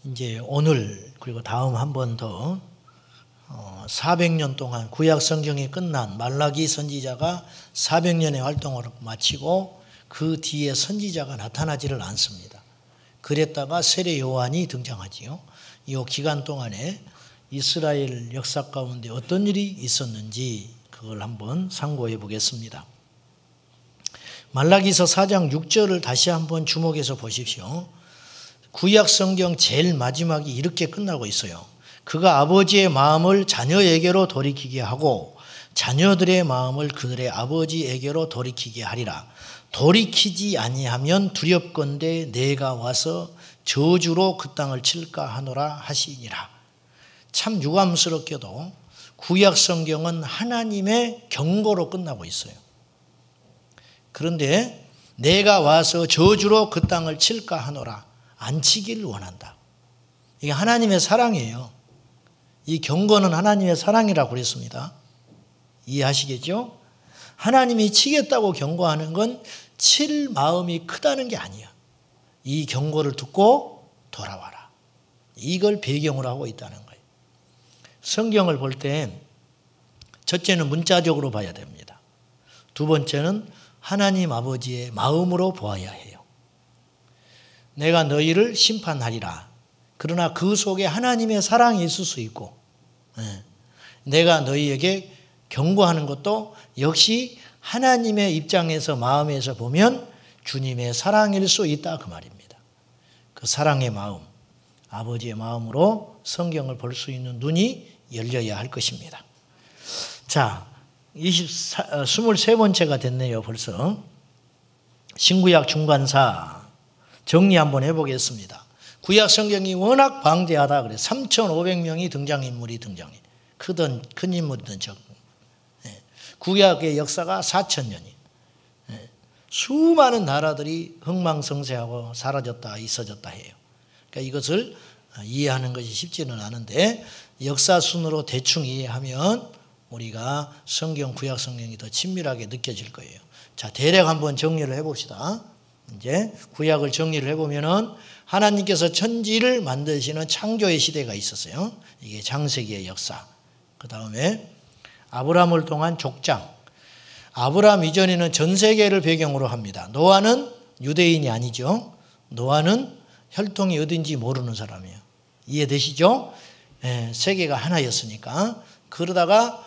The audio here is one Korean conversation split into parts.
이제 오늘 그리고 다음 한 번 더 400년 동안 구약 성경이 끝난 말라기 선지자가 400년의 활동을 마치고 그 뒤에 선지자가 나타나지를 않습니다. 그랬다가 세례 요한이 등장하지요. 이 기간 동안에 이스라엘 역사 가운데 어떤 일이 있었는지 그걸 한번 상고해 보겠습니다. 말라기서 4장 6절을 다시 한번 주목해서 보십시오. 구약 성경 제일 마지막이 이렇게 끝나고 있어요. 그가 아버지의 마음을 자녀에게로 돌이키게 하고 자녀들의 마음을 그들의 아버지에게로 돌이키게 하리라. 돌이키지 아니하면 두렵건대 내가 와서 저주로 그 땅을 칠까 하노라 하시니라. 참 유감스럽게도 구약 성경은 하나님의 경고로 끝나고 있어요. 그런데 내가 와서 저주로 그 땅을 칠까 하노라. 안 치기를 원한다. 이게 하나님의 사랑이에요. 이 경고는 하나님의 사랑이라고 그랬습니다. 이해하시겠죠? 하나님이 치겠다고 경고하는 건 칠 마음이 크다는 게 아니야. 이 경고를 듣고 돌아와라. 이걸 배경으로 하고 있다는 거예요. 성경을 볼 때 첫째는 문자적으로 봐야 됩니다. 두 번째는 하나님 아버지의 마음으로 보아야 해요. 내가 너희를 심판하리라. 그러나 그 속에 하나님의 사랑이 있을 수 있고 내가 너희에게 경고하는 것도 역시 하나님의 입장에서 마음에서 보면 주님의 사랑일 수 있다 그 말입니다. 그 사랑의 마음, 아버지의 마음으로 성경을 볼 수 있는 눈이 열려야 할 것입니다. 자, 23번째가 됐네요 벌써. 신구약 중간사 정리 한번 해보겠습니다. 구약 성경이 워낙 방대하다 그래. 3,500명이 등장인물이 등장해. 큰 인물이든 적은. 구약의 역사가 4,000년이. 수많은 나라들이 흥망성쇠하고 사라졌다 있어졌다 해요. 그러니까 이것을 이해하는 것이 쉽지는 않은데 역사 순으로 대충 이해하면 우리가 구약 성경이 더 친밀하게 느껴질 거예요. 자, 대략 한번 정리를 해봅시다. 이제 구약을 정리를 해보면은 하나님께서 천지를 만드시는 창조의 시대가 있었어요. 이게 창세기의 역사. 그 다음에 아브라함을 통한 족장. 아브라함 이전에는 전 세계를 배경으로 합니다. 노아는 유대인이 아니죠. 노아는 혈통이 어딘지 모르는 사람이에요. 이해되시죠? 세계가 하나였으니까. 그러다가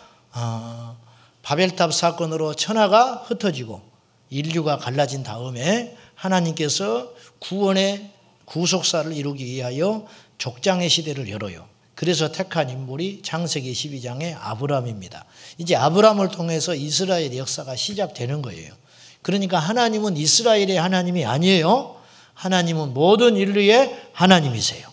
바벨탑 사건으로 천하가 흩어지고 인류가 갈라진 다음에 하나님께서 구원의 구속사를 이루기 위하여 족장의 시대를 열어요. 그래서 택한 인물이 창세기 12장의 아브라함입니다. 이제 아브라함을 통해서 이스라엘의 역사가 시작되는 거예요. 그러니까 하나님은 이스라엘의 하나님이 아니에요. 하나님은 모든 인류의 하나님이세요.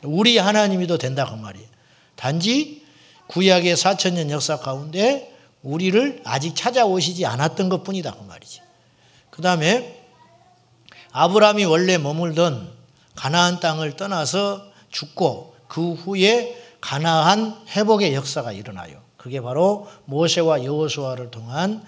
우리 하나님이도 된다 그 말이에요. 단지 구약의 4,000년 역사 가운데 우리를 아직 찾아오시지 않았던 것뿐이다 그 말이지. 그 다음에 아브라함이 원래 머물던 가나안 땅을 떠나서 죽고 그 후에 가나안 회복의 역사가 일어나요. 그게 바로 모세와 여호수아를 통한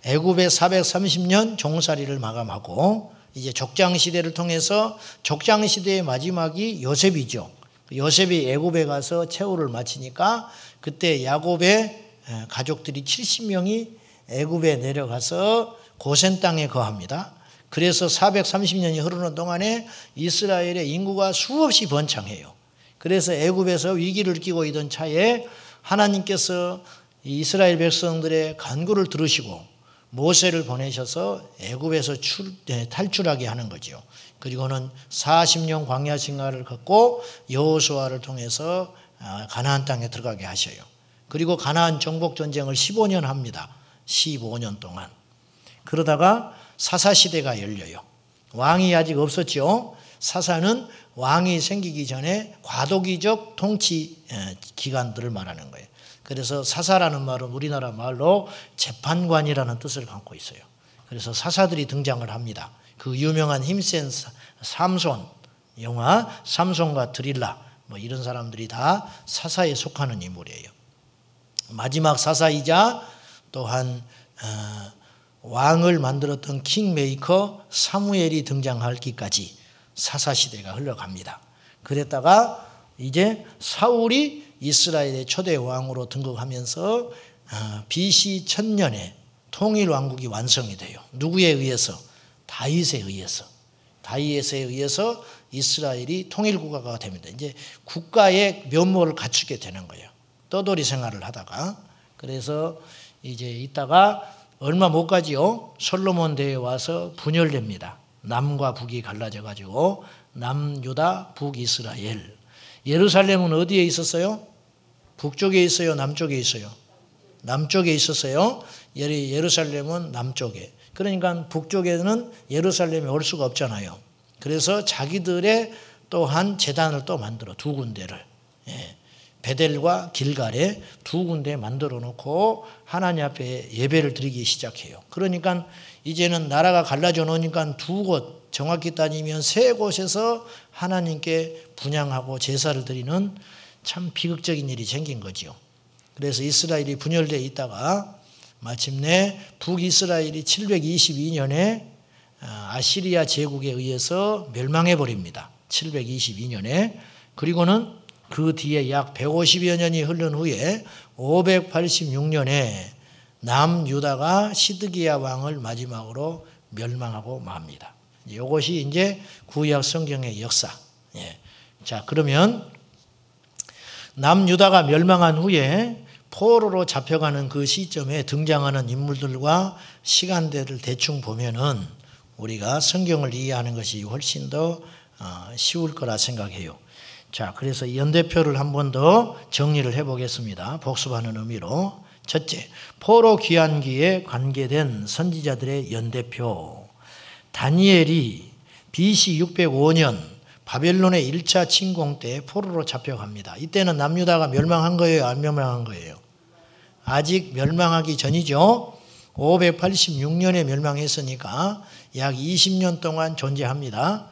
애굽의 430년 종살이를 마감하고 이제 족장시대를 통해서 족장시대의 마지막이 요셉이죠. 요셉이 애굽에 가서 최후를 마치니까 그때 야곱의 가족들이 70명이 애굽에 내려가서 고센 땅에 거합니다. 그래서 430년이 흐르는 동안에 이스라엘의 인구가 수없이 번창해요. 그래서 애굽에서 위기를 느끼고 있던 차에 하나님께서 이스라엘 백성들의 간구를 들으시고 모세를 보내셔서 애굽에서 탈출하게 하는 거죠. 그리고는 40년 광야 생활을 걷고 여호수아를 통해서 가나안 땅에 들어가게 하셔요. 그리고 가나안 정복 전쟁을 15년 합니다. 15년 동안. 그러다가 사사 시대가 열려요. 왕이 아직 없었죠. 사사는 왕이 생기기 전에 과도기적 통치 기관들을 말하는 거예요. 그래서 사사라는 말은 우리나라 말로 재판관이라는 뜻을 갖고 있어요. 그래서 사사들이 등장을 합니다. 그 유명한 힘센 삼손, 영화 삼손과 드릴라 뭐 이런 사람들이 다 사사에 속하는 인물이에요. 마지막 사사이자 또한 왕을 만들었던 킹메이커 사무엘이 등장하기까지 사사시대가 흘러갑니다. 그랬다가 이제 사울이 이스라엘의 초대 왕으로 등극하면서 BC 1000년에 통일왕국이 완성이 돼요. 누구에 의해서? 다윗에 의해서. 다윗에 의해서 이스라엘이 통일국가가 됩니다. 이제 국가의 면모를 갖추게 되는 거예요. 떠돌이 생활을 하다가. 그래서 이제 있다가 얼마 못 가지요. 솔로몬 대에 와서 분열됩니다. 남과 북이 갈라져 가지고 남유다, 북이스라엘. 예루살렘은 어디에 있었어요? 북쪽에 있어요? 남쪽에 있어요? 남쪽에 있었어요. 예루살렘은 남쪽에. 그러니까 북쪽에는 예루살렘에 올 수가 없잖아요. 그래서 자기들의 또한 제단을 또 만들어 두 군데를. 베델과 길갈에 두 군데 만들어 놓고 하나님 앞에 예배를 드리기 시작해요. 그러니까 이제는 나라가 갈라져 놓으니까 두 곳, 정확히 따지면 세 곳에서 하나님께 분향하고 제사를 드리는 참 비극적인 일이 생긴 거죠. 그래서 이스라엘이 분열되어 있다가 마침내 북이스라엘이 722년에 아시리아 제국에 의해서 멸망해 버립니다. 722년에. 그리고는 그 뒤에 약 150여 년이 흐른 후에 586년에 남유다가 시드기야 왕을 마지막으로 멸망하고 맙니다. 이것이 이제 구약 성경의 역사. 자, 그러면 남유다가 멸망한 후에 포로로 잡혀가는 그 시점에 등장하는 인물들과 시간대를 대충 보면은 우리가 성경을 이해하는 것이 훨씬 더 쉬울 거라 생각해요. 자, 그래서 연대표를 한 번 더 정리를 해보겠습니다. 복습하는 의미로. 첫째, 포로 귀환기에 관계된 선지자들의 연대표. 다니엘이 BC 605년 바벨론의 1차 침공 때 포로로 잡혀갑니다. 이때는 남유다가 멸망한 거예요? 안 멸망한 거예요? 아직 멸망하기 전이죠. 586년에 멸망했으니까 약 20년 동안 존재합니다.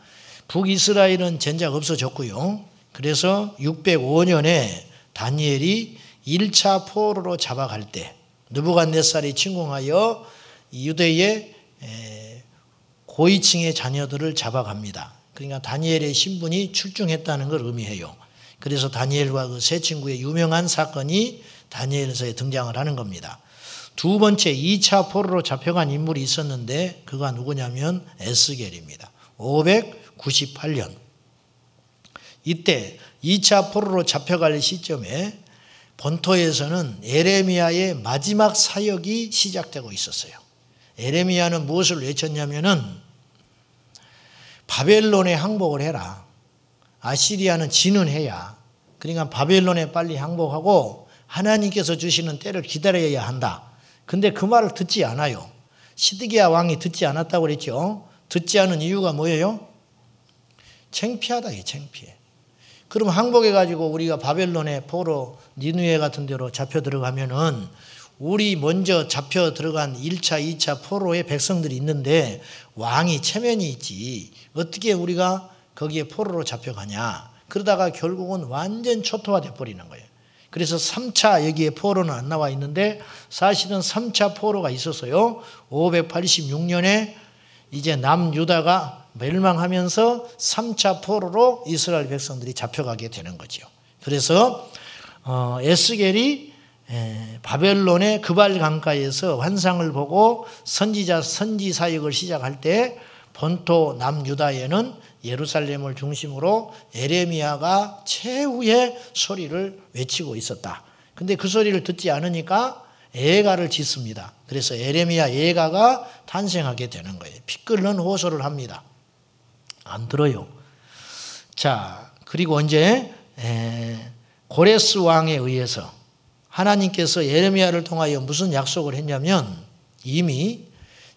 북이스라엘은 전작 없어졌고요. 그래서 605년에 다니엘이 1차 포로로 잡아갈 때 느부갓네살이 침공하여 유대의 고위층의 자녀들을 잡아갑니다. 그러니까 다니엘의 신분이 출중했다는 걸 의미해요. 그래서 다니엘과 그 세 친구의 유명한 사건이 다니엘서에 등장을 하는 겁니다. 두 번째 2차 포로로 잡혀간 인물이 있었는데 그가 누구냐면 에스겔입니다. 598년. 이때 2차 포로로 잡혀갈 시점에 본토에서는 에레미야의 마지막 사역이 시작되고 있었어요. 에레미야는 무엇을 외쳤냐면은 바벨론에 항복을 해라. 아시리아는 진은해야. 그러니까 바벨론에 빨리 항복하고 하나님께서 주시는 때를 기다려야 한다. 근데 그 말을 듣지 않아요. 시드기야 왕이 듣지 않았다고 그랬죠. 듣지 않은 이유가 뭐예요? 창피하다. 이게 창피해. 그럼 항복해가지고 우리가 바벨론에 포로 니느웨 같은 데로 잡혀 들어가면은 우리 먼저 잡혀 들어간 1차, 2차 포로의 백성들이 있는데 왕이 체면이 있지. 어떻게 우리가 거기에 포로로 잡혀가냐. 그러다가 결국은 완전 초토화돼 버리는 거예요. 그래서 3차 여기에 포로는 안 나와 있는데 사실은 3차 포로가 있었어요. 586년에 이제 남유다가 멸망하면서 3차 포로로 이스라엘 백성들이 잡혀가게 되는 거죠. 그래서 에스겔이 바벨론의 그발 강가에서 환상을 보고 선지 사역을 시작할 때 본토 남유다에는 예루살렘을 중심으로 에레미야가 최후의 소리를 외치고 있었다. 근데 그 소리를 듣지 않으니까 예가를 짓습니다. 그래서 에레미야 예가가 탄생하게 되는 거예요. 피 끓는 호소를 합니다. 안 들어요. 자, 그리고 이제 고레스 왕에 의해서 하나님께서 예레미야를 통하여 무슨 약속을 했냐면 이미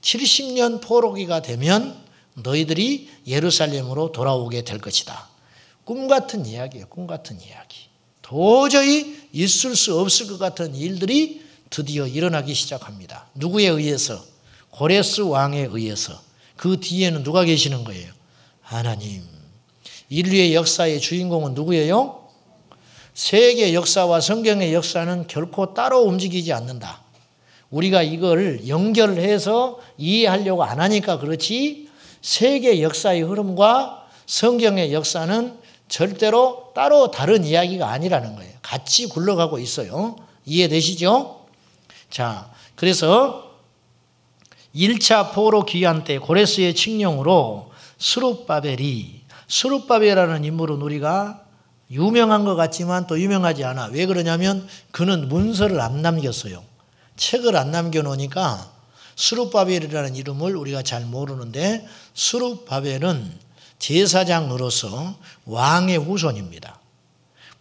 70년 포로기가 되면 너희들이 예루살렘으로 돌아오게 될 것이다. 꿈 같은 이야기예요. 꿈 같은 이야기. 도저히 있을 수 없을 것 같은 일들이 드디어 일어나기 시작합니다. 누구에 의해서? 고레스 왕에 의해서. 그 뒤에는 누가 계시는 거예요? 하나님. 인류의 역사의 주인공은 누구예요? 세계 역사와 성경의 역사는 결코 따로 움직이지 않는다. 우리가 이걸 연결해서 이해하려고 안 하니까 그렇지 세계 역사의 흐름과 성경의 역사는 절대로 따로 다른 이야기가 아니라는 거예요. 같이 굴러가고 있어요. 이해되시죠? 자, 그래서 1차 포로 귀환 때 고레스의 칙령으로 스룹바벨이라는 인물은 우리가 유명한 것 같지만 또 유명하지 않아. 왜 그러냐면 그는 문서를 안 남겼어요. 책을 안 남겨놓으니까 스룹바벨이라는 이름을 우리가 잘 모르는데, 스룹바벨은 제사장으로서 왕의 후손입니다.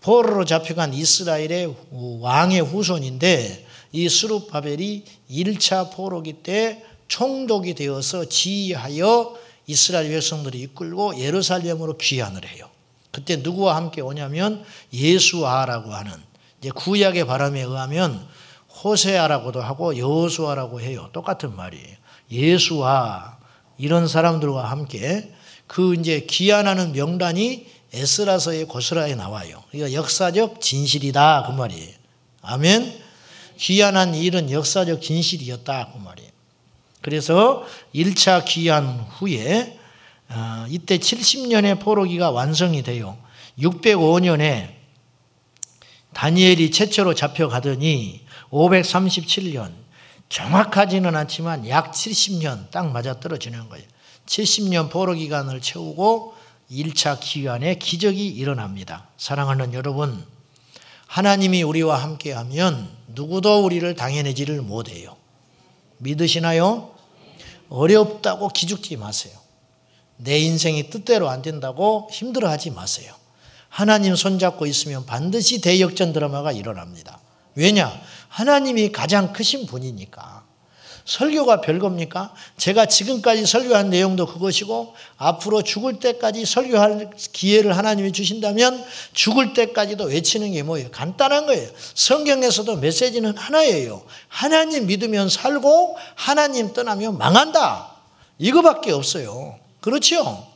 포로로 잡혀간 이스라엘의 왕의 후손인데, 이 스룹바벨이 1차 포로기 때 총독이 되어서 지휘하여 이스라엘 백성들이 이끌고 예루살렘으로 귀환을 해요. 그때 누구와 함께 오냐면 예수아라고 하는, 이제 구약의 바람에 의하면 호세아라고도 하고 여호수아라고 해요. 똑같은 말이에요. 예수아, 이런 사람들과 함께 그 이제 귀환하는 명단이 에스라서의 고스라에 나와요. 이거 역사적 진실이다 그 말이에요. 아멘. 귀환한 일은 역사적 진실이었다 그 말이에요. 그래서 1차 귀환 후에 이때 70년의 포로기가 완성이 돼요. 605년에 다니엘이 최초로 잡혀가더니 537년, 정확하지는 않지만 약 70년 딱 맞아떨어지는 거예요. 70년 포로 기간을 채우고 1차 귀환에 기적이 일어납니다. 사랑하는 여러분, 하나님이 우리와 함께하면 누구도 우리를 당해내지를 못해요. 믿으시나요? 어렵다고 기죽지 마세요. 내 인생이 뜻대로 안 된다고 힘들어하지 마세요. 하나님 손잡고 있으면 반드시 대역전 드라마가 일어납니다. 왜냐? 하나님이 가장 크신 분이니까. 설교가 별겁니까? 제가 지금까지 설교한 내용도 그것이고, 앞으로 죽을 때까지 설교할 기회를 하나님이 주신다면 죽을 때까지도 외치는 게 뭐예요? 간단한 거예요. 성경에서도 메시지는 하나예요. 하나님 믿으면 살고 하나님 떠나면 망한다. 이거밖에 없어요. 그렇죠?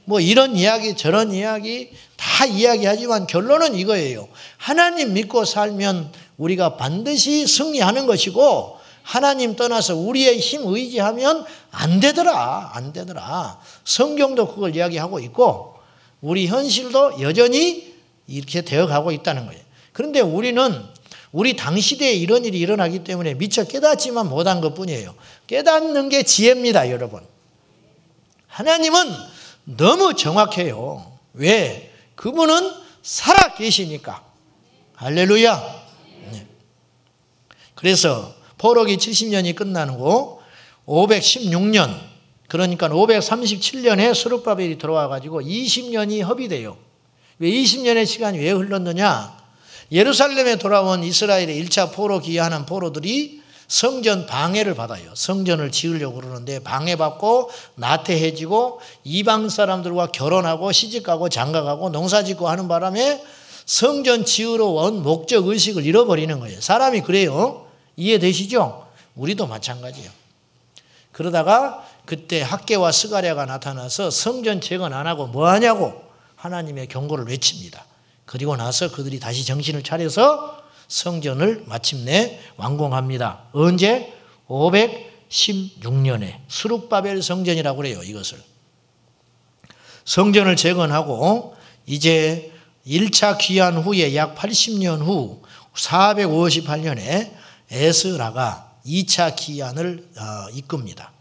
뭐 이런 이야기 저런 이야기 다 이야기하지만 결론은 이거예요. 하나님 믿고 살면 우리가 반드시 승리하는 것이고, 하나님 떠나서 우리의 힘 의지하면 안 되더라. 성경도 그걸 이야기하고 있고 우리 현실도 여전히 이렇게 되어가고 있다는 거예요. 그런데 우리 당시대에 이런 일이 일어나기 때문에 미처 깨닫지만 못한 것뿐이에요. 깨닫는 게 지혜입니다, 여러분. 하나님은 너무 정확해요. 왜? 그분은 살아 계시니까. 할렐루야. 네. 그래서 포로기 70년이 끝나고 516년, 그러니까 537년에 스룹바벨이 들어와 가지고 20년이 허비돼요. 왜 20년의 시간이 왜 흘렀느냐? 예루살렘에 돌아온 이스라엘의 1차 포로 귀환한 포로들이 성전 방해를 받아요. 성전을 지으려고 그러는데 방해받고 나태해지고 이방 사람들과 결혼하고 시집가고 장가가고 농사짓고 하는 바람에 성전 지으러 온 목적 의식을 잃어버리는 거예요. 사람이 그래요. 이해되시죠? 우리도 마찬가지예요. 그러다가 그때 학개와 스가랴가 나타나서 성전 재건 안 하고 뭐 하냐고 하나님의 경고를 외칩니다. 그리고 나서 그들이 다시 정신을 차려서 성전을 마침내 완공합니다. 언제? 516년에 스룹바벨 성전이라고 그래요. 이것을. 성전을 재건하고 이제 1차 귀환 후에 약 80년 후 458년에 에스라가 2차 귀환을 이끕니다.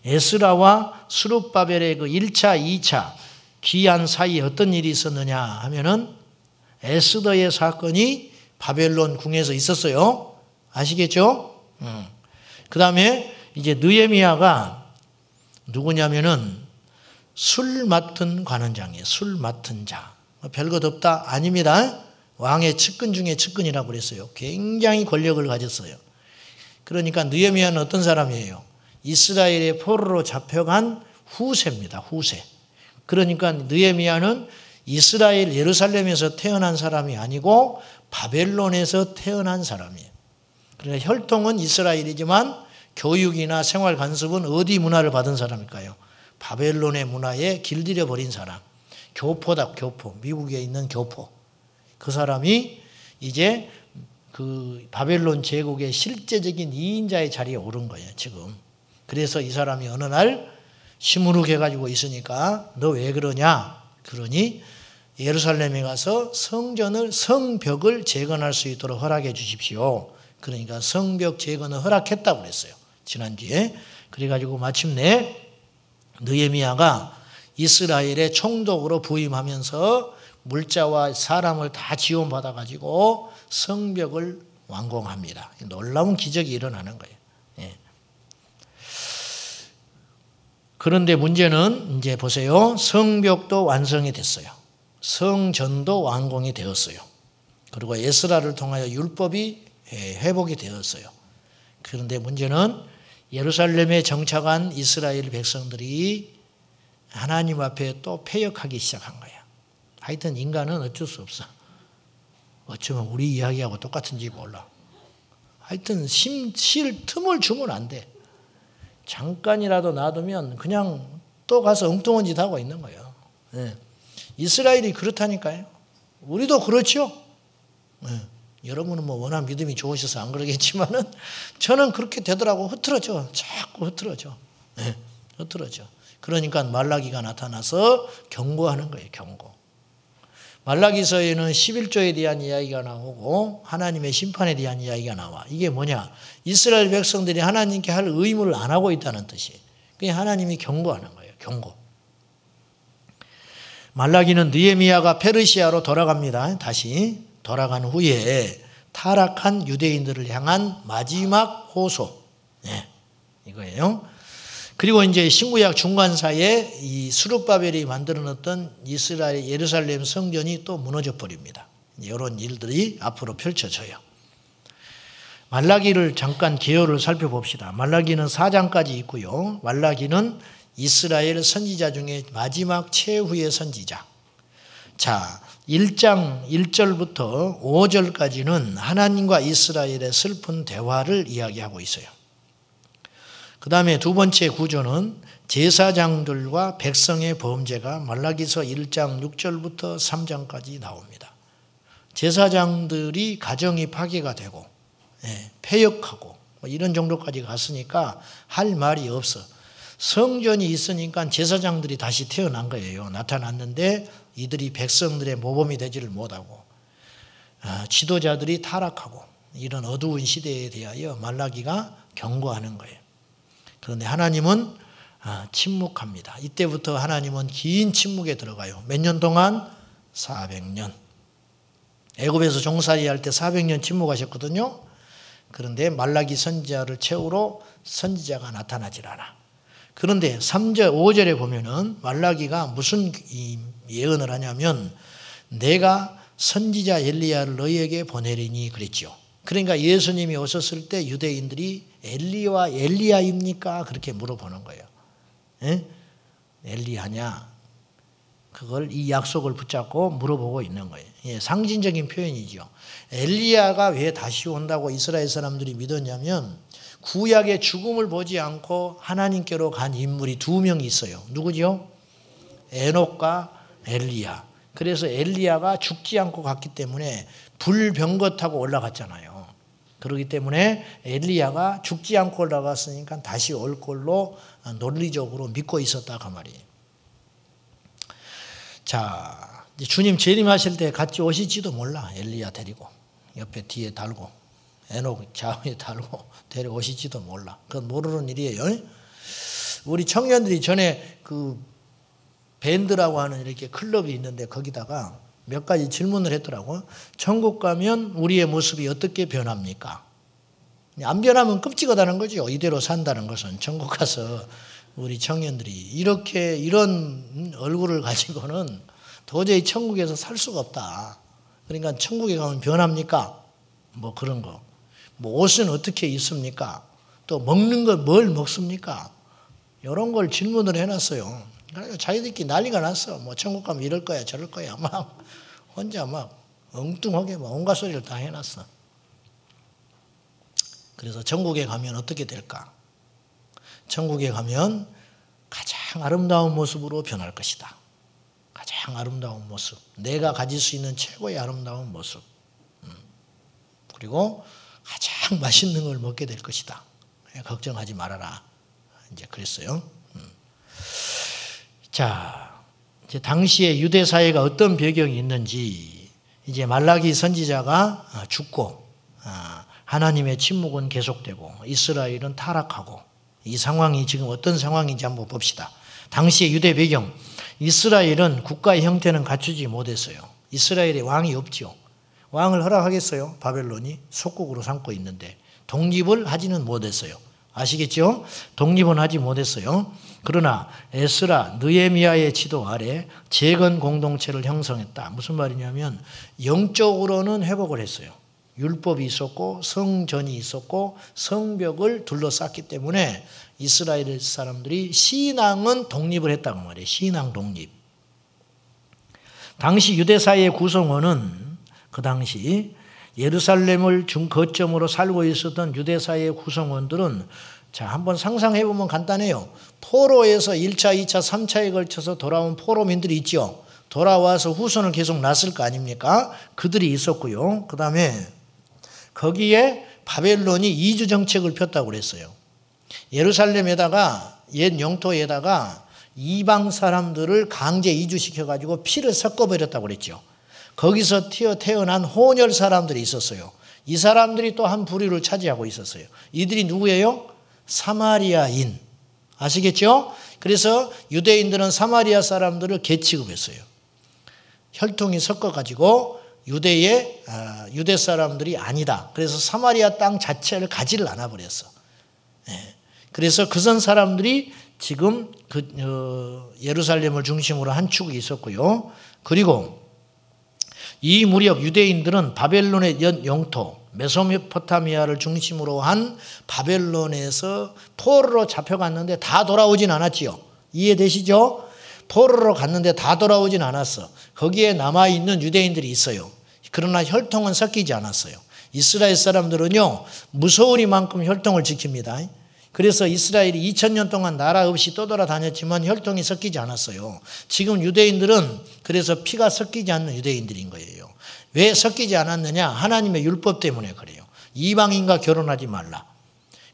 에스라와 스룹바벨의 그 1차, 2차 귀환 사이에 어떤 일이 있었느냐 하면은 에스더의 사건이 바벨론 궁에서 있었어요. 아시겠죠? 그 다음에 이제 느헤미야가 누구냐면은 술 맡은 관원장이에요. 술 맡은 자. 별것 없다? 아닙니다. 왕의 측근 중에 측근이라고 그랬어요. 굉장히 권력을 가졌어요. 그러니까 느헤미야는 어떤 사람이에요? 이스라엘의 포로로 잡혀간 후세입니다. 후세. 그러니까 느헤미야는 이스라엘 예루살렘에서 태어난 사람이 아니고 바벨론에서 태어난 사람이에요. 그러니까 혈통은 이스라엘이지만 교육이나 생활 간섭은 어디 문화를 받은 사람일까요? 바벨론의 문화에 길들여 버린 사람. 교포다, 교포. 미국에 있는 교포. 그 사람이 이제 그 바벨론 제국의 실제적인 2인자의 자리에 오른 거예요, 지금. 그래서 이 사람이 어느 날 시무룩해가지고 있으니까 너 왜 그러냐? 그러니 예루살렘에 가서 성벽을 재건할 수 있도록 허락해 주십시오. 그러니까 성벽 재건을 허락했다고 그랬어요. 지난주에. 그래가지고 마침내 느헤미야가 이스라엘의 총독으로 부임하면서 물자와 사람을 다 지원받아가지고 성벽을 완공합니다. 놀라운 기적이 일어나는 거예요. 예. 그런데 문제는 이제 보세요. 성벽도 완성이 됐어요. 성전도 완공이 되었어요. 그리고 에스라를 통하여 율법이 회복이 되었어요. 그런데 문제는 예루살렘에 정착한 이스라엘 백성들이 하나님 앞에 또 패역하기 시작한 거야. 하여튼 인간은 어쩔 수 없어. 어쩌면 우리 이야기하고 똑같은지 몰라. 하여튼 쉴 틈을 주면 안 돼. 잠깐이라도 놔두면 그냥 또 가서 엉뚱한 짓 하고 있는 거예요. 네. 이스라엘이 그렇다니까요. 우리도 그렇죠. 네. 여러분은 뭐 워낙 믿음이 좋으셔서 안 그러겠지만은 저는 그렇게 되더라고. 흐트러져. 자꾸 흐트러져. 네. 흐트러져. 그러니까 말라기가 나타나서 경고하는 거예요. 경고. 말라기서에는 11조에 대한 이야기가 나오고 하나님의 심판에 대한 이야기가 나와. 이게 뭐냐? 이스라엘 백성들이 하나님께 할 의무를 안 하고 있다는 뜻이. 그게 하나님이 경고하는 거예요. 경고. 말라기는 느헤미야가 페르시아로 돌아갑니다. 다시 돌아간 후에 타락한 유대인들을 향한 마지막 호소. 네, 이거예요. 그리고 이제 신구약 중간사에 이 스룹바벨이 만들어 놓던 이스라엘 예루살렘 성전이 또 무너져 버립니다. 이런 일들이 앞으로 펼쳐져요. 말라기를 잠깐 개요를 살펴봅시다. 말라기는 4장까지 있고요. 말라기는 이스라엘 선지자 중에 마지막 최후의 선지자. 자, 1장 1절부터 5절까지는 하나님과 이스라엘의 슬픈 대화를 이야기하고 있어요. 그 다음에 두 번째 구조는 제사장들과 백성의 범죄가 말라기서 1장 6절부터 3장까지 나옵니다. 제사장들이 가정이 파괴가 되고 패역하고 이런 정도까지 갔으니까 할 말이 없어. 성전이 있으니까 제사장들이 다시 태어난 거예요. 나타났는데 이들이 백성들의 모범이 되지를 못하고 지도자들이 타락하고 이런 어두운 시대에 대하여 말라기가 경고하는 거예요. 그런데 하나님은 침묵합니다. 이때부터 하나님은 긴 침묵에 들어가요. 몇 년 동안? 400년. 애굽에서 종살이 할 때 400년 침묵하셨거든요. 그런데 말라기 선지자를 채우러 선지자가 나타나질 않아. 그런데 3절, 5절에 보면은 말라기가 무슨 예언을 하냐면 내가 선지자 엘리야를 너희에게 보내리니 그랬죠. 그러니까 예수님이 오셨을 때 유대인들이 엘리와 엘리야입니까? 그렇게 물어보는 거예요. 에? 엘리야냐? 그걸 이 약속을 붙잡고 물어보고 있는 거예요. 예, 상징적인 표현이죠. 엘리야가 왜 다시 온다고 이스라엘 사람들이 믿었냐면 구약의 죽음을 보지 않고 하나님께로 간 인물이 두 명이 있어요. 누구죠? 에녹과 엘리야. 그래서 엘리야가 죽지 않고 갔기 때문에 불병거 타고 올라갔잖아요. 그렇기 때문에 엘리야가 죽지 않고 올라갔으니까 다시 올 걸로 논리적으로 믿고 있었다 그 말이에요. 자, 주님 재림하실 때 같이 오실지도 몰라. 엘리야 데리고 옆에 뒤에 달고 에녹 좌우에 달고 데려오실지도 몰라. 그건 모르는 일이에요. 우리 청년들이 전에 그 밴드라고 하는 이렇게 클럽이 있는데 거기다가 몇 가지 질문을 했더라고요. 천국 가면 우리의 모습이 어떻게 변합니까? 안 변하면 끔찍하다는 거죠. 이대로 산다는 것은. 천국 가서 우리 청년들이 이런 얼굴을 가지고는 도저히 천국에서 살 수가 없다. 그러니까 천국에 가면 변합니까? 뭐 그런 거. 뭐 옷은 어떻게 입습니까? 또 먹는 걸 뭘 먹습니까? 이런 걸 질문을 해놨어요. 그래서 자기들끼리 난리가 났어. 뭐 천국 가면 이럴 거야 저럴 거야 막 혼자 막 엉뚱하게 막 온갖 소리를 다 해놨어. 그래서 천국에 가면 어떻게 될까? 천국에 가면 가장 아름다운 모습으로 변할 것이다. 가장 아름다운 모습. 내가 가질 수 있는 최고의 아름다운 모습. 그리고 가장 맛있는 걸 먹게 될 것이다. 걱정하지 말아라. 이제 그랬어요. 자, 이제 당시에 유대 사회가 어떤 배경이 있는지 이제 말라기 선지자가 죽고 하나님의 침묵은 계속되고 이스라엘은 타락하고 이 상황이 지금 어떤 상황인지 한번 봅시다. 당시의 유대 배경, 이스라엘은 국가의 형태는 갖추지 못했어요. 이스라엘에 왕이 없죠. 왕을 허락하겠어요? 바벨론이 속국으로 삼고 있는데 독립을 하지는 못했어요. 아시겠죠? 독립은 하지 못했어요. 그러나 에스라, 느헤미야의 지도 아래 재건 공동체를 형성했다. 무슨 말이냐면 영적으로는 회복을 했어요. 율법이 있었고 성전이 있었고 성벽을 둘러쌌기 때문에 이스라엘 사람들이 신앙은 독립을 했다고 말해요. 신앙 독립. 당시 유대 사회의 구성원은 그 당시 예루살렘을 거점으로 살고 있었던 유대 사회의 구성원들은 자, 한번 상상해 보면 간단해요. 포로에서 1차, 2차, 3차에 걸쳐서 돌아온 포로민들이 있죠. 돌아와서 후손을 계속 낳았을 거 아닙니까? 그들이 있었고요. 그 다음에 거기에 바벨론이 이주 정책을 폈다고 그랬어요. 예루살렘에다가 옛 영토에다가 이방 사람들을 강제 이주시켜가지고 피를 섞어버렸다고 그랬죠. 거기서 태어난 혼혈 사람들이 있었어요. 이 사람들이 또 한 부류를 차지하고 있었어요. 이들이 누구예요? 사마리아인. 아시겠죠? 그래서 유대인들은 사마리아 사람들을 개취급했어요. 혈통이 섞어가지고 유대 사람들이 아니다. 그래서 사마리아 땅 자체를 가지를 않아 버렸어. 그래서 그선 사람들이 지금 예루살렘을 중심으로 한 축이 있었고요. 그리고 이 무렵 유대인들은 바벨론의 옛 영토 메소포타미아를 중심으로 한 바벨론에서 포로로 잡혀갔는데 다 돌아오진 않았지요. 이해되시죠? 포로로 갔는데 다 돌아오진 않았어. 거기에 남아있는 유대인들이 있어요. 그러나 혈통은 섞이지 않았어요. 이스라엘 사람들은요, 무서우리만큼 혈통을 지킵니다. 그래서 이스라엘이 2000년 동안 나라 없이 떠돌아다녔지만 혈통이 섞이지 않았어요. 지금 유대인들은 그래서 피가 섞이지 않는 유대인들인 거예요. 왜 섞이지 않았느냐? 하나님의 율법 때문에 그래요. 이방인과 결혼하지 말라.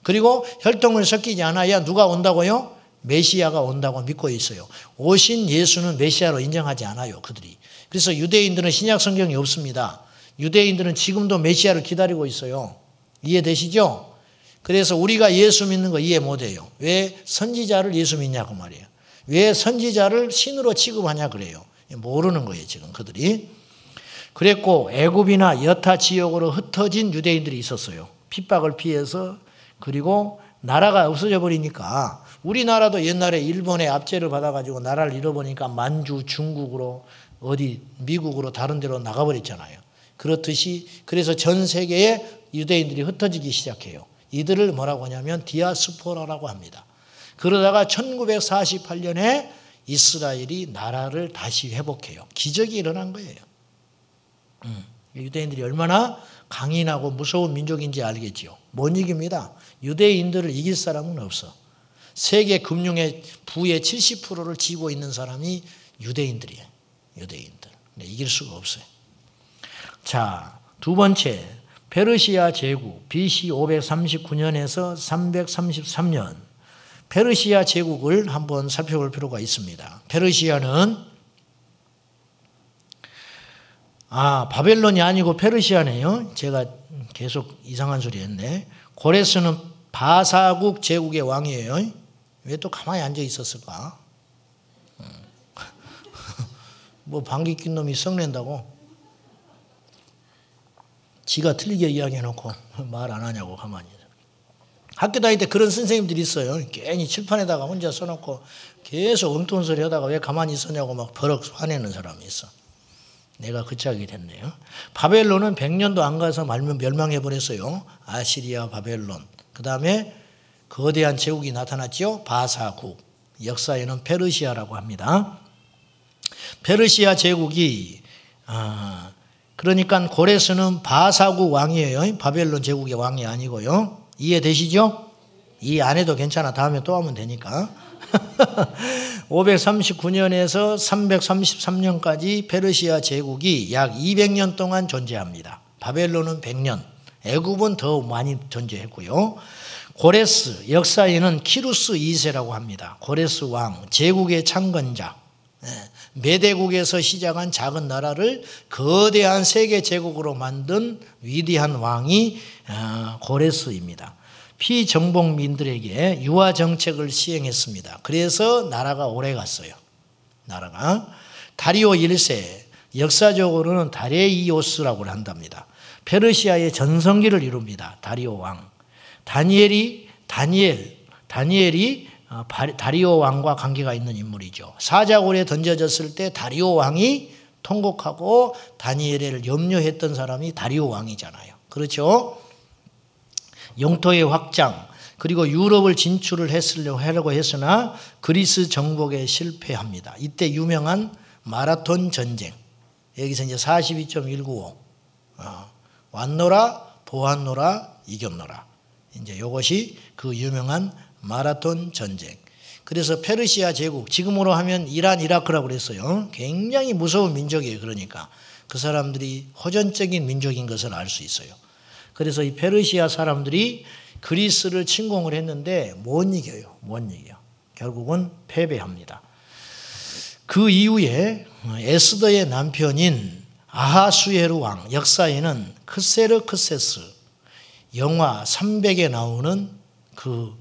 그리고 혈통을 섞이지 않아야 누가 온다고요? 메시아가 온다고 믿고 있어요. 오신 예수는 메시아로 인정하지 않아요, 그들이. 그래서 유대인들은 신약 성경이 없습니다. 유대인들은 지금도 메시아를 기다리고 있어요. 이해되시죠? 그래서 우리가 예수 믿는 거 이해 못해요. 왜 선지자를 예수 믿냐고 말이에요. 왜 선지자를 신으로 취급하냐 그래요. 모르는 거예요, 지금 그들이. 그랬고 애굽이나 여타 지역으로 흩어진 유대인들이 있었어요. 핍박을 피해서. 그리고 나라가 없어져 버리니까 우리나라도 옛날에 일본의 압제를 받아가지고 나라를 잃어버리니까 만주, 중국으로 어디 미국으로 다른 데로 나가버렸잖아요. 그렇듯이 그래서 전 세계에 유대인들이 흩어지기 시작해요. 이들을 뭐라고 하냐면 디아스포라라고 합니다. 그러다가 1948년에 이스라엘이 나라를 다시 회복해요. 기적이 일어난 거예요. 유대인들이 얼마나 강인하고 무서운 민족인지 알겠죠. 못 이깁니다. 유대인들을 이길 사람은 없어. 세계 금융의 부의 70%를 쥐고 있는 사람이 유대인들이에요. 유대인들. 이길 수가 없어요. 자, 두 번째, 페르시아 제국 BC 539년에서 333년 페르시아 제국을 한번 살펴볼 필요가 있습니다. 페르시아는 바벨론이 아니고 페르시아네요. 제가 계속 이상한 소리 했네. 고레스는 바사국 제국의 왕이에요. 왜 또 가만히 앉아 있었을까? 뭐 방귀 낀 놈이 썩낸다고? 지가 틀리게 이야기해놓고 말 안 하냐고 가만히. 학교 다닐 때 그런 선생님들이 있어요. 괜히 칠판에다가 혼자 써놓고 계속 엉뚱한 소리 하다가 왜 가만히 있었냐고 막 버럭 화내는 사람이 있어. 내가 그 짝이 됐네요. 바벨론은 100년도 안 가서 멸망해버렸어요. 아시리아 바벨론. 그 다음에 거대한 제국이 나타났죠. 바사국. 역사에는 페르시아라고 합니다. 페르시아 제국이 그러니까 고레스는 바사국 왕이에요. 바벨론 제국의 왕이 아니고요. 이해되시죠? 이해 안 해도 괜찮아. 다음에 또 하면 되니까. 539년에서 333년까지 페르시아 제국이 약 200년 동안 존재합니다. 바벨론은 100년, 애굽은 더 많이 존재했고요. 고레스, 역사에는 키루스 2세라고 합니다. 고레스 왕, 제국의 창건자. 메대국에서 시작한 작은 나라를 거대한 세계 제국으로 만든 위대한 왕이 고레스입니다. 피정복민들에게 유화 정책을 시행했습니다. 그래서 나라가 오래 갔어요. 나라가 다리오 1세, 역사적으로는 다레이오스라고 한답니다. 페르시아의 전성기를 이룹니다. 다리오 왕. 다니엘이 다리오 왕과 관계가 있는 인물이죠. 사자굴에 던져졌을 때 다리오 왕이 통곡하고 다니엘을 염려했던 사람이 다리오 왕이잖아요. 그렇죠? 영토의 확장, 그리고 유럽을 진출을 하려고 했으나 그리스 정복에 실패합니다. 이때 유명한 마라톤 전쟁. 여기서 이제 42.195. 왔노라, 보았노라, 이겼노라. 이제 이것이 그 유명한 마라톤 전쟁. 그래서 페르시아 제국, 지금으로 하면 이란, 이라크라고 그랬어요. 굉장히 무서운 민족이에요. 그러니까 그 사람들이 호전적인 민족인 것을 알 수 있어요. 그래서 이 페르시아 사람들이 그리스를 침공을 했는데 못 이겨요. 결국은 패배합니다. 그 이후에 에스더의 남편인 아하수에르 왕, 역사에는 크세르크세스, 영화 300에 나오는 그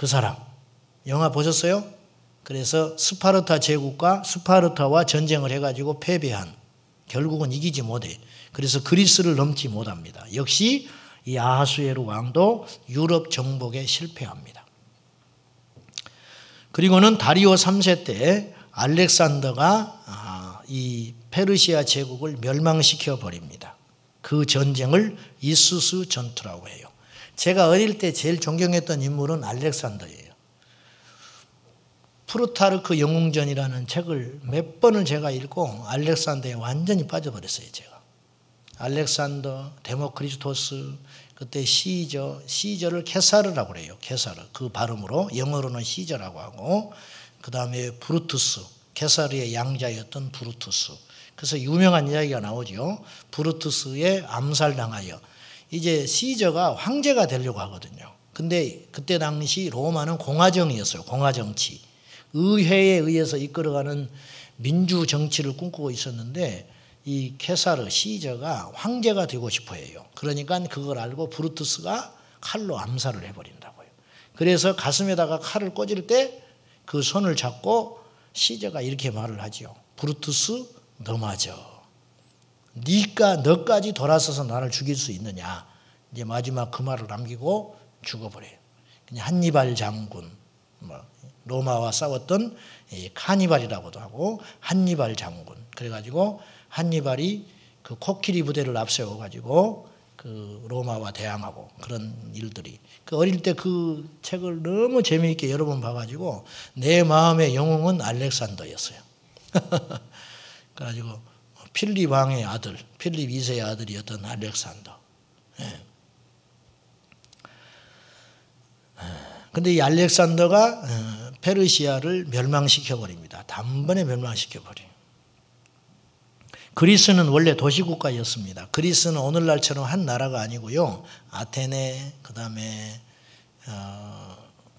사람, 영화 보셨어요? 그래서 스파르타 제국과 스파르타와 전쟁을 해가지고 패배한, 결국은 이기지 못해. 그래서 그리스를 넘지 못합니다. 역시 이 아하수에르 왕도 유럽 정복에 실패합니다. 그리고는 다리오 3세 때 알렉산더가 이 페르시아 제국을 멸망시켜 버립니다. 그 전쟁을 이수스 전투라고 해요. 제가 어릴 때 제일 존경했던 인물은 알렉산더예요. 프루타르크 영웅전이라는 책을 몇 번을 제가 읽고 알렉산더에 완전히 빠져버렸어요. 제가 알렉산더, 데모크리스토스, 그때 시저를 케사르라고 그래요. 케사르, 그 발음으로, 영어로는 시저라고 하고, 그 다음에 브루투스, 케사르의 양자였던 브루투스. 그래서 유명한 이야기가 나오죠. 브루투스에 암살당하여 이제 시저가 황제가 되려고 하거든요. 근데 그때 당시 로마는 공화정이었어요. 공화정치. 의회에 의해서 이끌어가는 민주 정치를 꿈꾸고 있었는데 이 케사르 시저가 황제가 되고 싶어 해요. 그러니까 그걸 알고 브루투스가 칼로 암살을 해버린다고요. 그래서 가슴에다가 칼을 꽂을 때 그 손을 잡고 시저가 이렇게 말을 하죠. 브루투스, 너 맞아. 너까지 돌아서서 나를 죽일 수 있느냐. 이제 마지막 그 말을 남기고 죽어버려요. 그냥 한니발 장군, 로마와 싸웠던 카니발이라고도 하고 한니발 장군. 그래가지고 한니발이 그 코끼리 부대를 앞세워가지고 그 로마와 대항하고 그런 일들이. 그 어릴 때 그 책을 너무 재미있게 여러 번 봐가지고 내 마음의 영웅은 알렉산더였어요. 그래가지고 필립 왕의 아들, 필립 2세의 아들이었던 알렉산더. 근데 이 알렉산더가 페르시아를 멸망시켜버립니다. 단번에 멸망시켜버려요. 그리스는 원래 도시국가였습니다. 그리스는 오늘날처럼 한 나라가 아니고요. 아테네, 그 다음에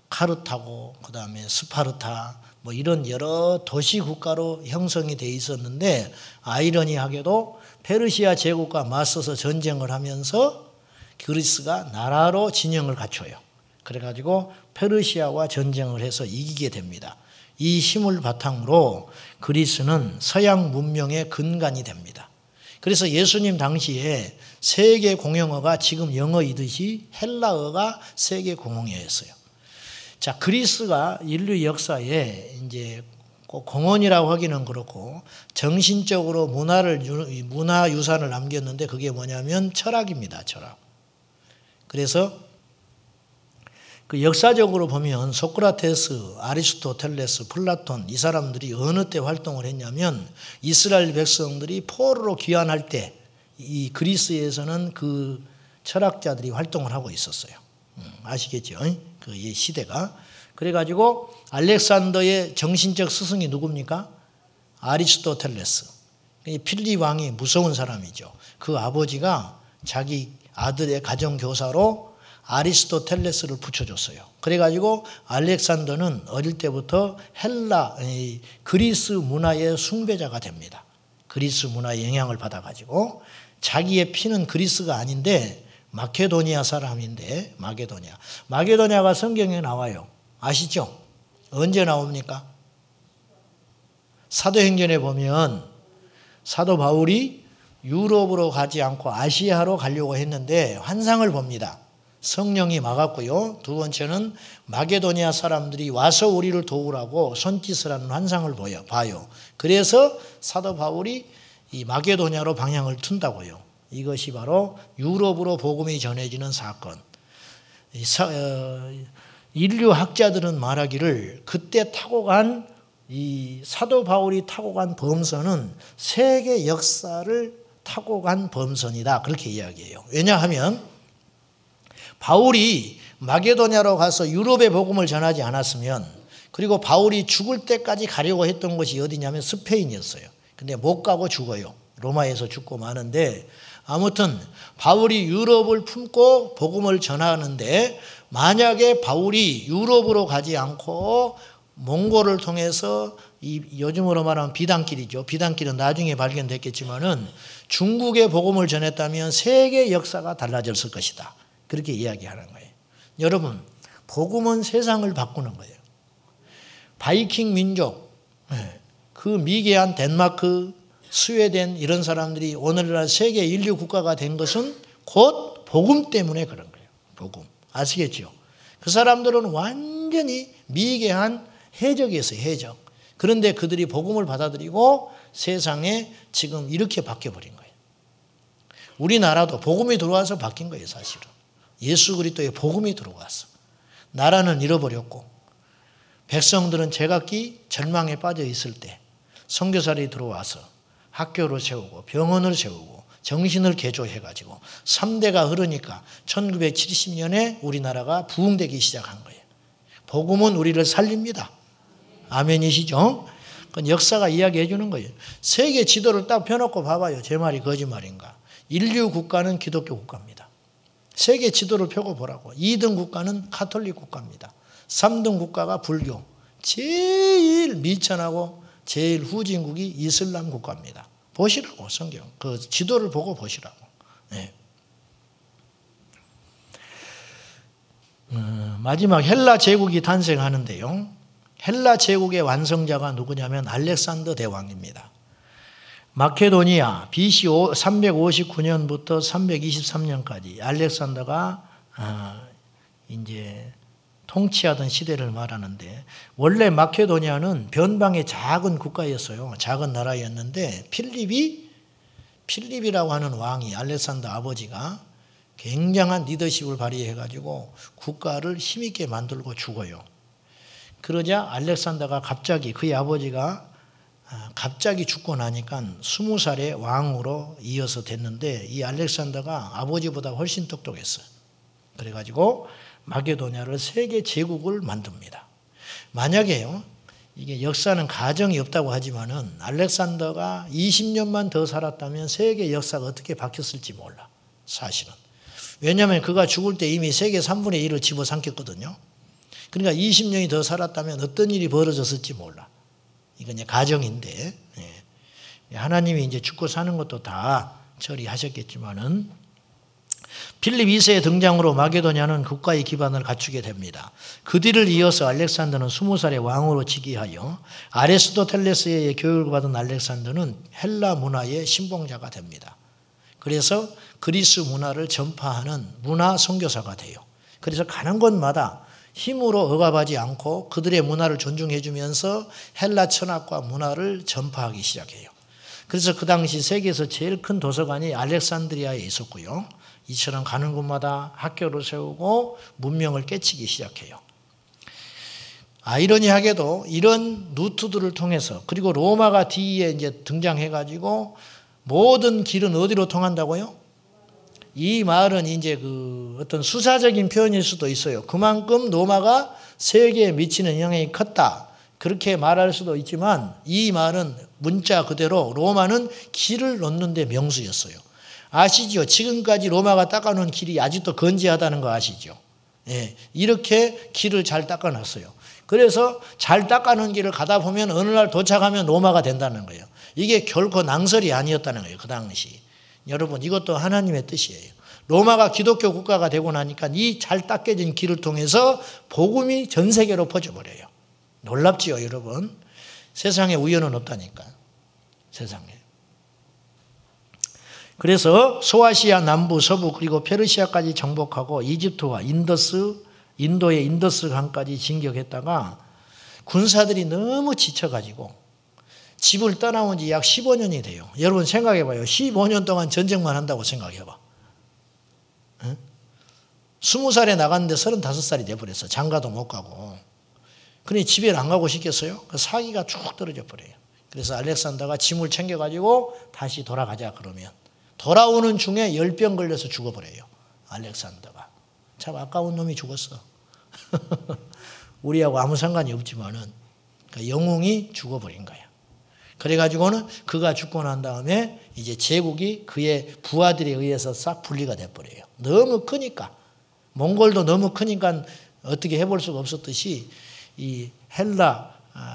카르타고, 그 다음에 스파르타, 뭐 이런 여러 도시국가로 형성이 돼 있었는데 아이러니하게도 페르시아 제국과 맞서서 전쟁을 하면서 그리스가 나라로 진영을 갖춰요. 그래가지고 페르시아와 전쟁을 해서 이기게 됩니다. 이 힘을 바탕으로 그리스는 서양 문명의 근간이 됩니다. 그래서 예수님 당시에 세계 공용어가 지금 영어이듯이 헬라어가 세계 공용어였어요. 자, 그리스가 인류 역사에 이제 꼭 공원이라고 하기는 그렇고 정신적으로 문화유산을 남겼는데 그게 뭐냐면 철학입니다. 철학. 그래서 그 역사적으로 보면 소크라테스, 아리스토텔레스, 플라톤 이 사람들이 어느 때 활동을 했냐면 이스라엘 백성들이 포로로 귀환할 때 이 그리스에서는 그 철학자들이 활동을 하고 있었어요. 아시겠죠? 그 시대가. 그래가지고 알렉산더의 정신적 스승이 누굽니까? 아리스토텔레스. 필립 왕이 무서운 사람이죠. 그 아버지가 자기 아들의 가정교사로 아리스토텔레스를 붙여줬어요. 그래가지고 알렉산더는 어릴 때부터 그리스 문화의 숭배자가 됩니다. 그리스 문화의 영향을 받아가지고 자기의 피는 그리스가 아닌데 마케도니아 사람인데 마게도니아가 성경에 나와요. 아시죠? 언제 나옵니까? 사도행전에 보면 사도 바울이 유럽으로 가지 않고 아시아로 가려고 했는데 환상을 봅니다. 성령이 막았고요. 두 번째는 마게도니아 사람들이 와서 우리를 도우라고 손짓을 하는 환상을 봐요. 그래서 사도 바울이 이 마게도니아로 방향을 튼다고요. 이것이 바로 유럽으로 복음이 전해지는 사건. 인류 학자들은 말하기를 그때 타고 간 이 사도 바울이 타고 간 범선은 세계 역사를 타고 간 범선이다. 그렇게 이야기해요. 왜냐하면 바울이 마게도냐로 가서 유럽의 복음을 전하지 않았으면, 그리고 바울이 죽을 때까지 가려고 했던 곳이 어디냐면 스페인이었어요. 근데 못 가고 죽어요. 로마에서 죽고 마는데, 아무튼 바울이 유럽을 품고 복음을 전하는데, 만약에 바울이 유럽으로 가지 않고 몽골을 통해서 요즘으로 말하면 비단길이죠. 비단길은 나중에 발견됐겠지만은 중국의 복음을 전했다면 세계 역사가 달라졌을 것이다. 그렇게 이야기하는 거예요. 여러분, 복음은 세상을 바꾸는 거예요. 바이킹 민족, 그 미개한 덴마크, 스웨덴 이런 사람들이 오늘날 세계 인류 국가가 된 것은 곧 복음 때문에 그런 거예요. 복음. 아시겠죠? 그 사람들은 완전히 미개한 해적이었어요. 해적. 그런데 그들이 복음을 받아들이고 세상에 지금 이렇게 바뀌어버린 거예요. 우리나라도 복음이 들어와서 바뀐 거예요. 사실은. 예수 그리스도의 복음이 들어왔어. 나라는 잃어버렸고 백성들은 제각기 절망에 빠져 있을 때 선교사들이 들어와서 학교를 세우고 병원을 세우고 정신을 개조해가지고 3대가 흐르니까 1970년에 우리나라가 부흥되기 시작한 거예요. 복음은 우리를 살립니다. 아멘이시죠? 그건 역사가 이야기해 주는 거예요. 세계 지도를 딱 펴놓고 봐봐요. 제 말이 거짓말인가. 인류 국가는 기독교 국가입니다. 세계 지도를 펴고 보라고. 2등 국가는 가톨릭 국가입니다. 3등 국가가 불교. 제일 미천하고 제일 후진국이 이슬람 국가입니다. 보시라고, 성경. 그 지도를 보고 보시라고. 네. 마지막 헬라 제국이 탄생하는데요. 헬라 제국의 완성자가 누구냐면 알렉산더 대왕입니다. 마케도니아 BC 359년부터 323년까지 알렉산더가 이제 통치하던 시대를 말하는데, 원래 마케도니아는 변방의 작은 국가였어요. 작은 나라였는데 필립이라고 하는 왕이, 알렉산더 아버지가 굉장한 리더십을 발휘해가지고 국가를 힘있게 만들고 죽어요. 그러자 알렉산더가 갑자기, 그의 아버지가 갑자기 죽고 나니까 20살에 왕으로 이어서 됐는데, 이 알렉산더가 아버지보다 훨씬 똑똑했어요. 그래가지고 마게도냐를 세계 제국을 만듭니다. 만약에요, 이게 역사는 가정이 없다고 하지만은 알렉산더가 20년만 더 살았다면 세계 역사가 어떻게 바뀌었을지 몰라, 사실은. 왜냐하면 그가 죽을 때 이미 세계 3분의 1을 집어삼켰거든요. 그러니까 20년이 더 살았다면 어떤 일이 벌어졌을지 몰라. 이건 이제 가정인데, 하나님이 이제 죽고 사는 것도 다 처리하셨겠지만은, 필립 2세의 등장으로 마게도냐는 국가의 기반을 갖추게 됩니다. 그 뒤를 이어서 알렉산더는 20살에 왕으로 즉위하여 아리스토텔레스의 교육을 받은 알렉산더는 헬라 문화의 신봉자가 됩니다. 그래서 그리스 문화를 전파하는 문화 선교사가 돼요. 그래서 가는 곳마다 힘으로 억압하지 않고 그들의 문화를 존중해 주면서 헬라 철학과 문화를 전파하기 시작해요. 그래서 그 당시 세계에서 제일 큰 도서관이 알렉산드리아에 있었고요. 이처럼 가는 곳마다 학교를 세우고 문명을 깨치기 시작해요. 아이러니하게도 이런 루트들을 통해서, 그리고 로마가 뒤에 이제 등장해가지고 모든 길은 어디로 통한다고요? 이 말은 이제 그 어떤 수사적인 표현일 수도 있어요. 그만큼 로마가 세계에 미치는 영향이 컸다, 그렇게 말할 수도 있지만, 이 말은 문자 그대로 로마는 길을 놓는 데 명수였어요. 아시죠? 지금까지 로마가 닦아놓은 길이 아직도 건재하다는 거 아시죠? 예, 이렇게 길을 잘 닦아놨어요. 그래서 잘 닦아놓은 길을 가다 보면 어느 날 도착하면 로마가 된다는 거예요. 이게 결코 낭설이 아니었다는 거예요. 그 당시. 여러분, 이것도 하나님의 뜻이에요. 로마가 기독교 국가가 되고 나니까 이 잘 닦여진 길을 통해서 복음이 전 세계로 퍼져버려요. 놀랍지요, 여러분. 세상에 우연은 없다니까. 세상에. 그래서 소아시아 남부, 서부 그리고 페르시아까지 정복하고 이집트와 인도의 인더스 강까지 진격했다가 군사들이 너무 지쳐가지고 집을 떠나온 지 약 15년이 돼요. 여러분 생각해봐요. 15년 동안 전쟁만 한다고 생각해봐. 20살에 나갔는데 35살이 돼버렸어. 장가도 못 가고. 그러니 집에 안 가고 싶겠어요? 그 사기가 쭉 떨어져 버려요. 그래서 알렉산더가 짐을 챙겨가지고 다시 돌아가자 그러면 돌아오는 중에 열병 걸려서 죽어버려요. 알렉산더가. 참 아까운 놈이 죽었어. 우리하고 아무 상관이 없지만은 그러니까 영웅이 죽어버린 거야. 그래가지고는 그가 죽고 난 다음에 이제 제국이 그의 부하들에 의해서 싹 분리가 돼버려요. 너무 크니까. 몽골도 너무 크니까 어떻게 해볼 수가 없었듯이 이 헬라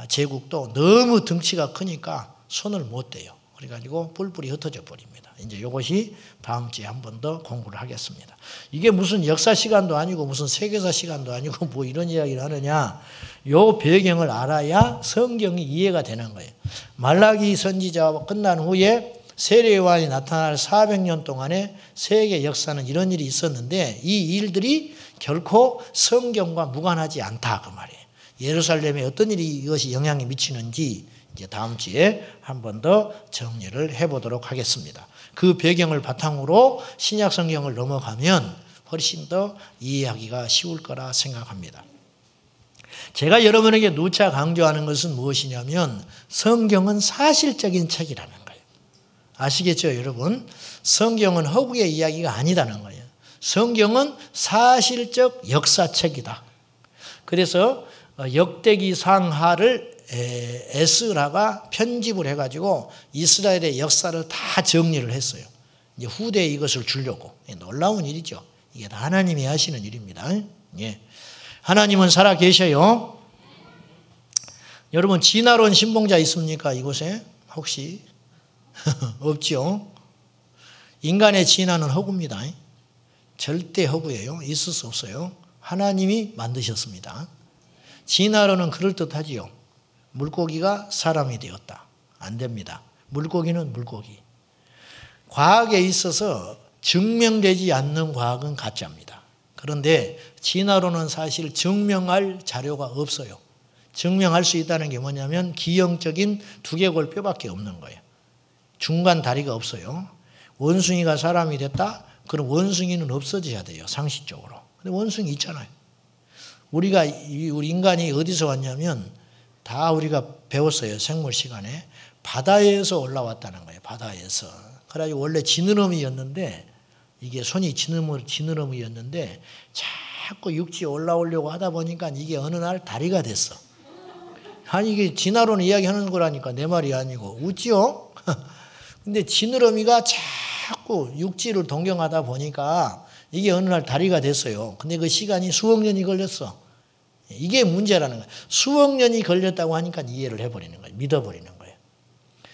제국도 너무 덩치가 크니까 손을 못 대요. 그래가지고 뿔뿔이 흩어져 버립니다. 이제 이것이 다음 주에 한 번 더 공부를 하겠습니다. 이게 무슨 역사 시간도 아니고 무슨 세계사 시간도 아니고 뭐 이런 이야기를 하느냐. 요 배경을 알아야 성경이 이해가 되는 거예요. 말라기 선지자가 끝난 후에 세례요한이 나타날 400년 동안에 세계 역사는 이런 일이 있었는데 이 일들이 결코 성경과 무관하지 않다 그 말이에요. 예루살렘에 어떤 일이 이것이 영향이 미치는지 이제 다음 주에 한 번 더 정리를 해보도록 하겠습니다. 그 배경을 바탕으로 신약 성경을 넘어가면 훨씬 더 이해하기가 쉬울 거라 생각합니다. 제가 여러분에게 누차 강조하는 것은 무엇이냐면 성경은 사실적인 책이라는 거예요. 아시겠죠, 여러분? 성경은 허구의 이야기가 아니다는 거예요. 성경은 사실적 역사책이다. 그래서 역대기 상하를 에스라가 편집을 해가지고 이스라엘의 역사를 다 정리를 했어요. 이제 후대에 이것을 주려고. 놀라운 일이죠. 이게 다 하나님이 하시는 일입니다. 예. 하나님은 살아 계셔요. 여러분 진화론 신봉자 있습니까? 이곳에 혹시? 없죠. 인간의 진화는 허구입니다. 절대 허구예요. 있을 수 없어요. 하나님이 만드셨습니다. 진화론은 그럴듯하지요. 물고기가 사람이 되었다. 안 됩니다. 물고기는 물고기. 과학에 있어서 증명되지 않는 과학은 가짜입니다. 그런데 진화론은 사실 증명할 자료가 없어요. 증명할 수 있다는 게 뭐냐면 기형적인 두개골 뼈밖에 없는 거예요. 중간 다리가 없어요. 원숭이가 사람이 됐다? 그럼 원숭이는 없어져야 돼요. 상식적으로. 근데 원숭이 있잖아요. 우리 인간이 어디서 왔냐면 다 우리가 배웠어요. 생물 시간에. 바다에서 올라왔다는 거예요. 바다에서. 그래가지고 원래 지느러미였는데 이게 손이 지느러미였는데 자꾸 육지에 올라오려고 하다 보니까 이게 어느 날 다리가 됐어. 아니 이게 진화론 이야기하는 거라니까 내 말이 아니고 웃지요? 근데 지느러미가 자꾸 육지를 동경하다 보니까 이게 어느 날 다리가 됐어요. 근데 그 시간이 수억 년이 걸렸어. 이게 문제라는 거예요. 수억 년이 걸렸다고 하니까 이해를 해버리는 거예요. 믿어버리는 거예요.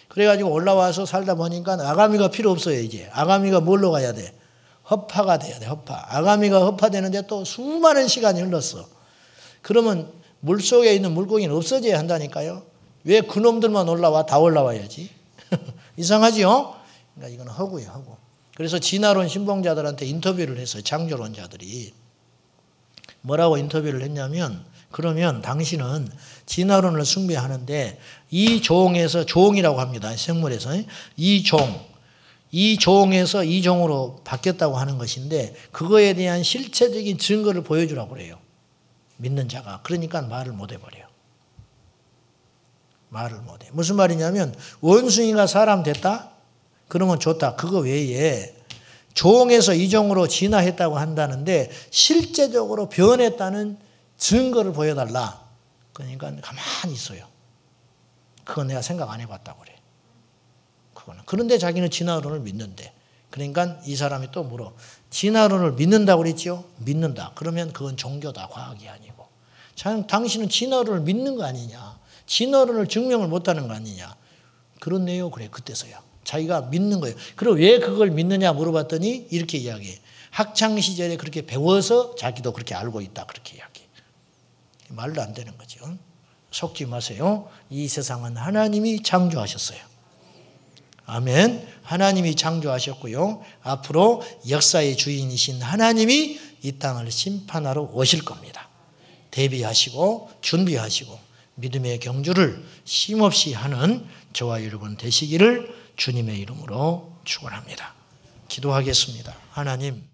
그래가지고 올라와서 살다 보니까 아가미가 필요 없어요. 이제 아가미가 뭘로 가야 돼? 허파가 돼야 돼. 허파. 아가미가 허파되는데 또 수많은 시간이 흘렀어. 그러면 물속에 있는 물고기는 없어져야 한다니까요. 왜 그놈들만 올라와? 다 올라와야지. 이상하지요? 그러니까 이건 허구예요. 허구. 그래서 진화론 신봉자들한테 인터뷰를 했어요. 창조론자들이. 뭐라고 인터뷰를 했냐면 그러면 당신은 진화론을 숭배하는데 이 종에서 종이라고 합니다. 생물에서 이 종에서 이 종으로 바뀌었다고 하는 것인데 그거에 대한 실체적인 증거를 보여주라고 그래요. 믿는 자가. 그러니까 말을 못 해버려요. 말을 못 해. 무슨 말이냐면 원숭이가 사람 됐다? 그러면 좋다. 그거 외에 종에서 이종으로 진화했다고 한다는데 실제적으로 변했다는 증거를 보여달라. 그러니까 가만히 있어요. 그건 내가 생각 안 해봤다고 그래. 그거는. 그런데 자기는 진화론을 믿는데 그러니까 이 사람이 또 물어. 진화론을 믿는다고 그랬죠? 믿는다. 그러면 그건 종교다. 과학이 아니고. 당신은 진화론을 믿는 거 아니냐. 진화론을 증명을 못하는 거 아니냐. 그렇네요. 그래. 그때서야. 자기가 믿는 거예요. 그리고 왜 그걸 믿느냐 물어봤더니 이렇게 이야기해. 학창시절에 그렇게 배워서 자기도 그렇게 알고 있다. 그렇게 이야기해. 말도 안 되는 거죠. 속지 마세요. 이 세상은 하나님이 창조하셨어요. 아멘. 하나님이 창조하셨고요. 앞으로 역사의 주인이신 하나님이 이 땅을 심판하러 오실 겁니다. 대비하시고 준비하시고 믿음의 경주를 쉼없이 하는 저와 여러분 되시기를 주님의 이름으로 축원합니다. 기도하겠습니다. 하나님.